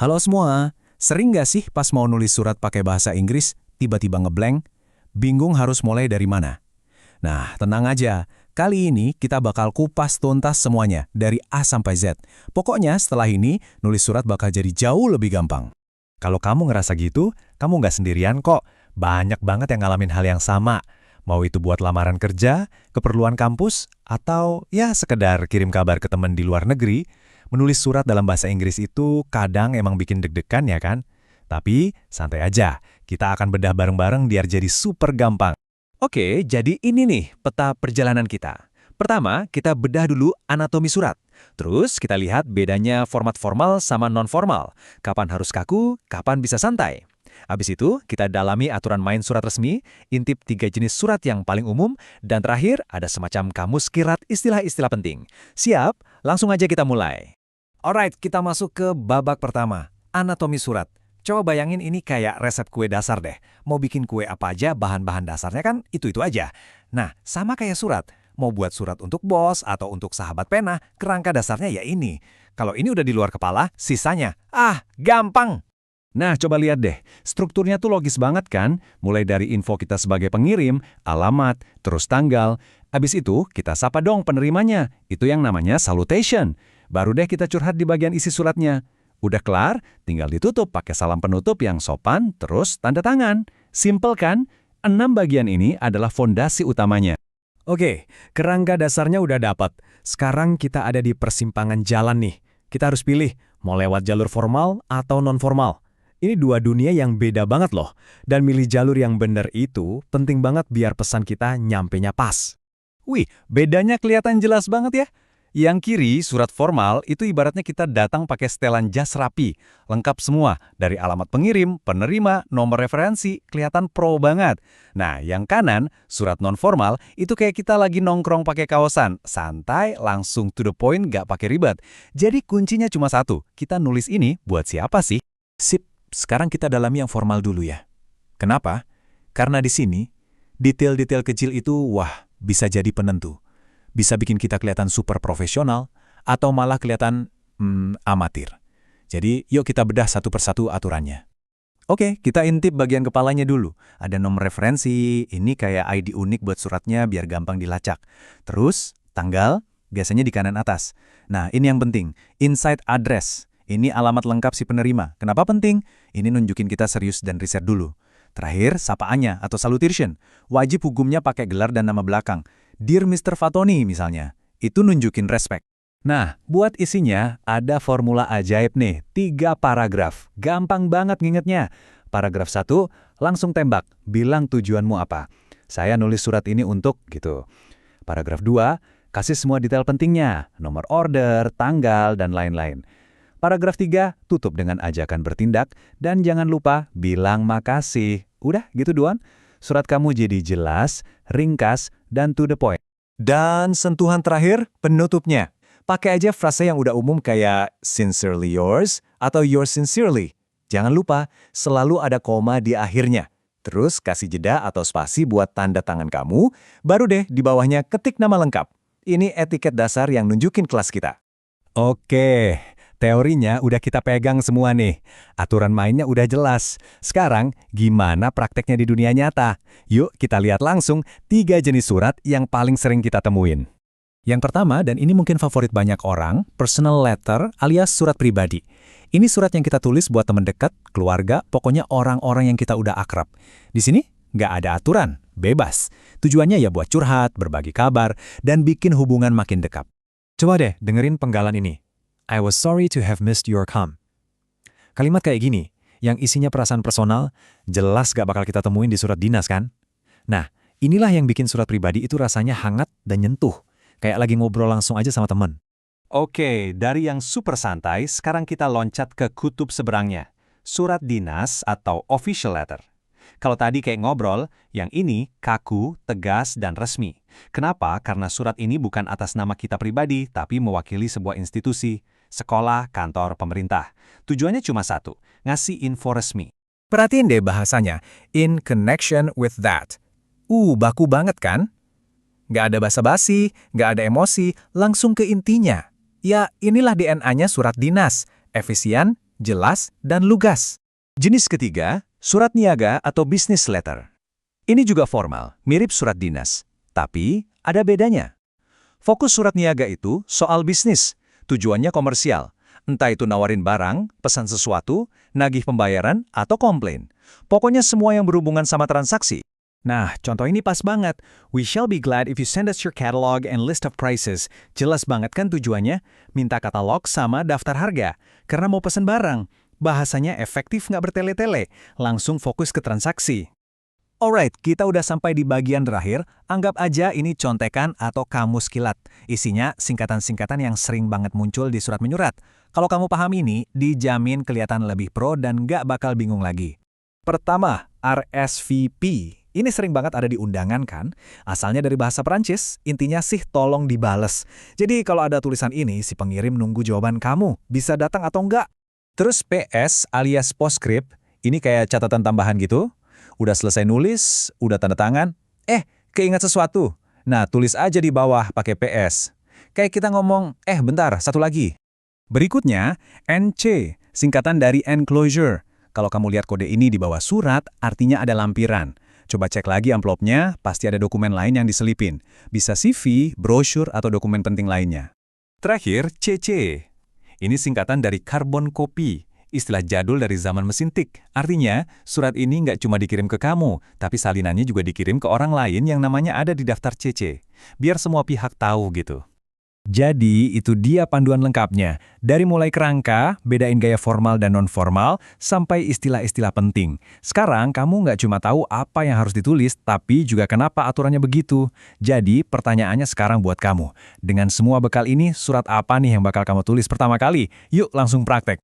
Halo semua, sering nggak sih pas mau nulis surat pakai bahasa Inggris, tiba-tiba ngeblank? Bingung harus mulai dari mana? Nah, tenang aja. Kali ini kita bakal kupas tuntas semuanya, dari A sampai Z. Pokoknya setelah ini, nulis surat bakal jadi jauh lebih gampang. Kalau kamu ngerasa gitu, kamu nggak sendirian kok. Banyak banget yang ngalamin hal yang sama. Mau itu buat lamaran kerja, keperluan kampus, atau ya sekedar kirim kabar ke teman di luar negeri, menulis surat dalam bahasa Inggris itu kadang emang bikin deg-degan ya kan? Tapi santai aja, kita akan bedah bareng-bareng biar jadi super gampang. Oke, jadi ini nih peta perjalanan kita. Pertama, kita bedah dulu anatomi surat. Terus kita lihat bedanya format formal sama non-formal. Kapan harus kaku, kapan bisa santai. Habis itu, kita dalami aturan main surat resmi, intip 3 jenis surat yang paling umum, dan terakhir ada semacam kamus kirat istilah-istilah penting. Siap? Langsung aja kita mulai. Alright, kita masuk ke babak pertama, anatomi surat. Coba bayangin ini kayak resep kue dasar deh. Mau bikin kue apa aja, bahan-bahan dasarnya kan itu-itu aja. Nah, sama kayak surat. Mau buat surat untuk bos atau untuk sahabat pena, kerangka dasarnya ya ini. Kalau ini udah di luar kepala, sisanya, gampang. Nah, coba lihat deh. Strukturnya tuh logis banget kan? Mulai dari info kita sebagai pengirim, alamat, terus tanggal. Abis itu, kita sapa dong penerimanya. Itu yang namanya salutation. Baru deh kita curhat di bagian isi suratnya. Udah kelar, tinggal ditutup pakai salam penutup yang sopan, terus tanda tangan. Simple kan? 6 bagian ini adalah fondasi utamanya. Oke, kerangka dasarnya udah dapat. Sekarang kita ada di persimpangan jalan nih. Kita harus pilih, mau lewat jalur formal atau non-formal. Ini dua dunia yang beda banget loh. Dan milih jalur yang bener itu penting banget biar pesan kita nyampenya pas. Wih, bedanya kelihatan jelas banget ya. Yang kiri, surat formal, itu ibaratnya kita datang pakai setelan jas rapi. Lengkap semua, dari alamat pengirim, penerima, nomor referensi, kelihatan pro banget. Nah, yang kanan, surat non-formal, itu kayak kita lagi nongkrong pakai kaosan. Santai, langsung to the point, nggak pakai ribet. Jadi kuncinya cuma satu, kita nulis ini buat siapa sih? Sip, sekarang kita dalami yang formal dulu ya. Kenapa? Karena di sini, detail-detail kecil itu, bisa jadi penentu. Bisa bikin kita kelihatan super profesional, atau malah kelihatan amatir. Jadi, yuk kita bedah satu persatu aturannya. Oke, kita intip bagian kepalanya dulu. Ada nomor referensi, ini kayak ID unik buat suratnya biar gampang dilacak. Terus, tanggal, biasanya di kanan atas. Nah, ini yang penting, inside address. Ini alamat lengkap si penerima. Kenapa penting? Ini nunjukin kita serius dan riset dulu. Terakhir, sapaannya atau salutation. Wajib hukumnya pakai gelar dan nama belakang. Dear Mr. Fatoni misalnya. Itu nunjukin respect. Nah, buat isinya ada formula ajaib nih, 3 paragraf. Gampang banget ngingetnya. Paragraf 1, langsung tembak, bilang tujuanmu apa. Saya nulis surat ini untuk, gitu. Paragraf 2, kasih semua detail pentingnya, nomor order, tanggal, dan lain-lain. Paragraf 3, tutup dengan ajakan bertindak, dan jangan lupa bilang makasih. Udah gitu doang. Surat kamu jadi jelas, ringkas, dan to the point. Dan sentuhan terakhir, penutupnya. Pakai aja frase yang udah umum kayak sincerely yours atau yours sincerely. Jangan lupa, selalu ada koma di akhirnya. Terus kasih jeda atau spasi buat tanda tangan kamu, baru deh di bawahnya ketik nama lengkap. Ini etiket dasar yang nunjukin kelas kita. Oke, teorinya udah kita pegang semua nih. Aturan mainnya udah jelas. Sekarang, gimana prakteknya di dunia nyata? Yuk kita lihat langsung 3 jenis surat yang paling sering kita temuin. Yang pertama, dan ini mungkin favorit banyak orang, personal letter alias surat pribadi. Ini surat yang kita tulis buat teman dekat, keluarga, pokoknya orang-orang yang kita udah akrab. Di sini, nggak ada aturan, bebas. Tujuannya ya buat curhat, berbagi kabar, dan bikin hubungan makin dekat. Coba deh dengerin penggalan ini. I was sorry to have missed your come. Kalimat kayak gini, yang isinya perasaan personal, jelas gak bakal kita temuin di surat dinas kan? Nah, inilah yang bikin surat pribadi itu rasanya hangat dan nyentuh. Kayak lagi ngobrol langsung aja sama temen. Oke, dari yang super santai, sekarang kita loncat ke kutub seberangnya. Surat dinas atau official letter. Kalau tadi kayak ngobrol, yang ini kaku, tegas, dan resmi. Kenapa? Karena surat ini bukan atas nama kita pribadi, tapi mewakili sebuah institusi, sekolah, kantor, pemerintah. Tujuannya cuma satu, ngasih info resmi. Perhatiin deh bahasanya, in connection with that. Baku banget kan? Nggak ada basa-basi, nggak ada emosi, langsung ke intinya. Ya, inilah DNA-nya surat dinas. Efisien, jelas, dan lugas. Jenis ketiga, surat niaga atau business letter. Ini juga formal, mirip surat dinas. Tapi, ada bedanya. Fokus surat niaga itu soal bisnis, tujuannya komersial. Entah itu nawarin barang, pesan sesuatu, nagih pembayaran, atau komplain. Pokoknya semua yang berhubungan sama transaksi. Nah, contoh ini pas banget. We shall be glad if you send us your catalog and list of prices. Jelas banget kan tujuannya? Minta katalog sama daftar harga. Karena mau pesen barang. Bahasanya efektif nggak bertele-tele. Langsung fokus ke transaksi. Alright, kita udah sampai di bagian terakhir. Anggap aja ini contekan atau kamus kilat. Isinya singkatan-singkatan yang sering banget muncul di surat menyurat. Kalau kamu paham ini, dijamin kelihatan lebih pro dan nggak bakal bingung lagi. Pertama, RSVP. Ini sering banget ada di undangan kan? Asalnya dari bahasa Perancis, intinya sih tolong dibales. Jadi kalau ada tulisan ini, si pengirim nunggu jawaban kamu. Bisa datang atau enggak? Terus PS alias postscript, ini kayak catatan tambahan gitu. Udah selesai nulis, udah tanda tangan, keingat sesuatu. Nah, tulis aja di bawah pakai PS. Kayak kita ngomong, bentar, satu lagi. Berikutnya, NC, singkatan dari enclosure. Kalau kamu lihat kode ini di bawah surat, artinya ada lampiran. Coba cek lagi amplopnya, pasti ada dokumen lain yang diselipin. Bisa CV, brosur, atau dokumen penting lainnya. Terakhir, CC. Ini singkatan dari carbon copy, istilah jadul dari zaman mesin tik. Artinya, surat ini nggak cuma dikirim ke kamu, tapi salinannya juga dikirim ke orang lain yang namanya ada di daftar CC. Biar semua pihak tahu gitu. Jadi, itu dia panduan lengkapnya. Dari mulai kerangka, bedain gaya formal dan non-formal, sampai istilah-istilah penting. Sekarang, kamu nggak cuma tahu apa yang harus ditulis, tapi juga kenapa aturannya begitu. Jadi, pertanyaannya sekarang buat kamu. Dengan semua bekal ini, surat apa nih yang bakal kamu tulis pertama kali? Yuk, langsung praktek.